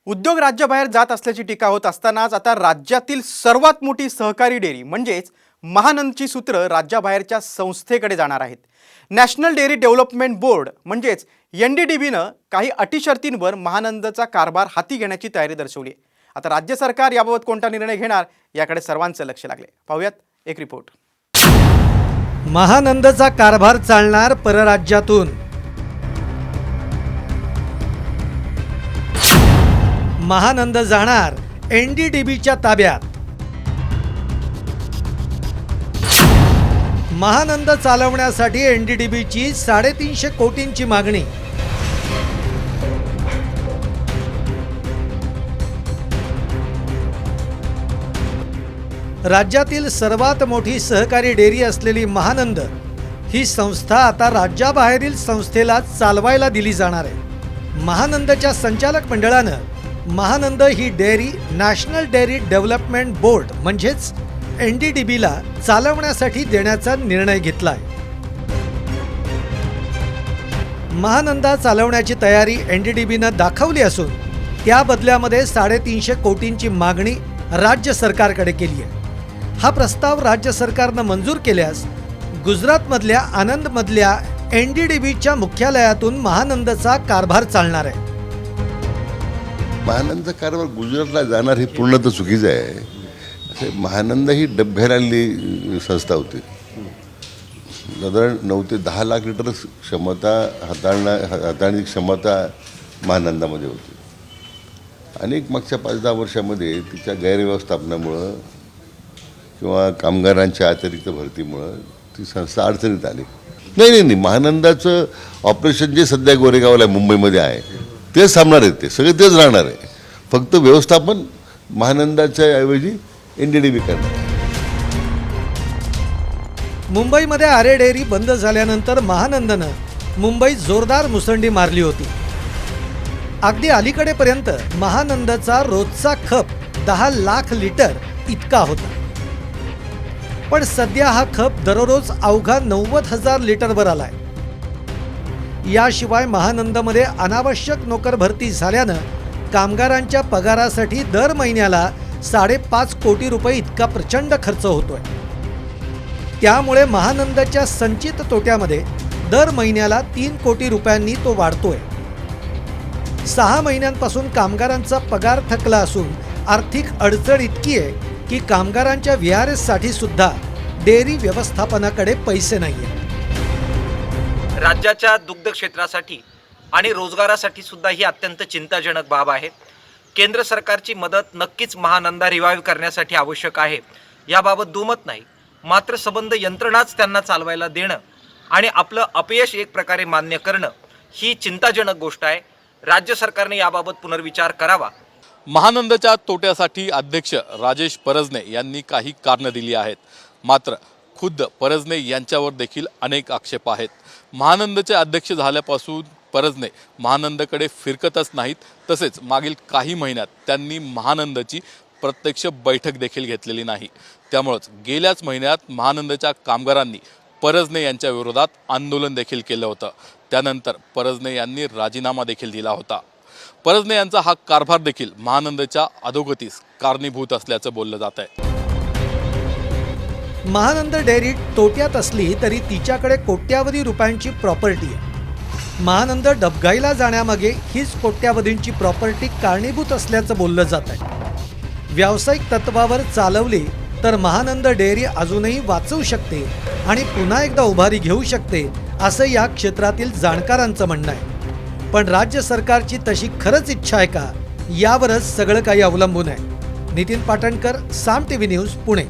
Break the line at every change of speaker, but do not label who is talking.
उद्योग राज्याबाहेर जात असल्याची टीका होत असतानाच आता राज्यातील सर्वात मोठी सहकारी डेअरी म्हणजेच महानंदची सूत्र राज्याबाहेरच्या संस्थेकडे जाणार आहेत. नॅशनल डेअरी डेव्हलपमेंट बोर्ड म्हणजेच NDDBनं काही अटी शर्तींवर महानंदचा कारभार हाती घेण्याची तयारी दर्शवली आहे. आता राज्य सरकार याबाबत कोणता निर्णय घेणार याकडे सर्वांचं लक्ष लागले. पाहूयात एक रिपोर्ट.
महानंदचा कारभार चालणार परराज्यातून. महानंद जाणार NDDBच्या ताब्यात. महानंद चालवण्यासाठी NDDBची 350 कोटींची मागणी. राज्यातील सर्वात मोठी सहकारी डेअरी असलेली महानंद ही संस्था आता राज्याबाहेरील संस्थेला चालवायला दिली जाणार आहे. महानंदच्या संचालक मंडळानं महानंद ही dairy national dairy development board म्हणजेच NDDBला चालवण्यासाठी देण्याचा निर्णय घेतला आहे. महानंदा चालवण्याची तयारी NDDBनं दाखवली असून त्या बदल्यामध्ये 350 कोटींची मागणी राज्य सरकारकडे केली आहे. हा प्रस्ताव राज्य सरकारनं मंजूर केल्यास गुजरातमधल्या आनंदमधल्या NDDBच्या मुख्यालयातून महानंदचा कारभार चालणार आहे.
महानंदचा कारभार गुजरातला जाणार हे पूर्ण तर चुकीचं आहे. महानंद ही डब्याला संस्था होती. साधारण 9 ते 10 लाख लिटर क्षमता हाताळण्याची क्षमता महानंदामध्ये होती. अनेक मागच्या 5-10 वर्षामध्ये तिच्या गैरव्यवस्थापनामुळं किंवा कामगारांच्या अतिरिक्त भरतीमुळं ती संस्था अडचणीत आली. नाही, महानंदाचं ऑपरेशन जे सध्या गोरेगावला मुंबईमध्ये आहे तेच थांबणार आहेत. ते सगळे तेच राहणार आहे. फक्त व्यवस्थापन महानंदाच्या ऐवजी NDDB करणार.
मुंबईमध्ये आरे डेअरी बंद झाल्यानंतर महानंदनं मुंबईत जोरदार मुसंडी मारली होती. अगदी अलीकडेपर्यंत महानंदचा रोजचा खप 10 लाख लिटर इतका होता. पण सध्या हा खप दररोज अवघा 90,000 लिटरवर आलाय. याशिवाय महानंदमध्ये अनावश्यक नोकर भरती झाल्यानं कामगारांच्या पगारासाठी दर महिन्याला 5.5 कोटी रुपये इतका प्रचंड खर्च होतोय. त्यामुळे महानंदच्या संचित तोट्यामध्ये दर महिन्याला 3 कोटी रुपयांनी तो वाढतोय. 6 महिन्यांपासून कामगारांचा पगार थकला असून आर्थिक अडचण इतकी आहे की कामगारांच्या VRS साठी सुद्धा डेअरी व्यवस्थापनाकडे पैसे नाहीये.
राज्याच्या दुग्ध क्षेत्रासाठी आणि रोजगारासाठी सुद्धा ही अत्यंत चिंताजनक बाब आहे. केंद्र सरकारची मदत नक्कीच महानंदा रिवाईव्ह करण्यासाठी आवश्यक आहे, याबाबत दुमत नाही. मात्र संबंध यंत्रणाच त्यांना चालवायला देणं आणि आपलं अपयश एक प्रकारे मान्य करणं ही चिंताजनक गोष्ट आहे. राज्य सरकारने याबाबत पुनर्विचार करावा.
महानंदच्या तोट्यासाठी अध्यक्ष राजेश परजने यांनी काही कारणं दिली आहेत. मात्र खुद्द परजने यांच्यावर देखील अनेक आक्षेप आहेत. महानंदचे अध्यक्ष झाल्यापासून परजने महानंदकडे फिरकतच नाहीत. तसेच मागील काही महिन्यात त्यांनी महानंदची प्रत्यक्ष बैठक देखील घेतलेली नाही. त्यामुळेच गेल्याच महिन्यात महानंदच्या कामगारांनी परजने यांच्या विरोधात आंदोलन देखील केलं होतं. त्यानंतर परजने यांनी राजीनामा देखील दिला होता. परजने यांचा हा कारभार देखील महानंदच्या अधोगतीस कारणीभूत असल्याचं बोललं जात आहे.
महानंद डेअरी तोट्यात असली तरी तिच्याकडे कोट्यावधी रुपयांची प्रॉपर्टी आहे. महानंद डबघाईला जाण्यामागे हीच कोट्यावधींची प्रॉपर्टी कारणीभूत असल्याचं बोललं जात आहे. व्यावसायिक तत्वावर चालवली तर महानंद डेअरी अजूनही वाचवू शकते आणि पुन्हा एकदा उभारी घेऊ शकते असं या क्षेत्रातील जाणकारांचं म्हणणं आहे. पण राज्य सरकारची तशी खरंच इच्छा आहे का, यावरच सगळं काही अवलंबून आहे. नितीन पाटणकर, साम TV न्यूज, पुणे.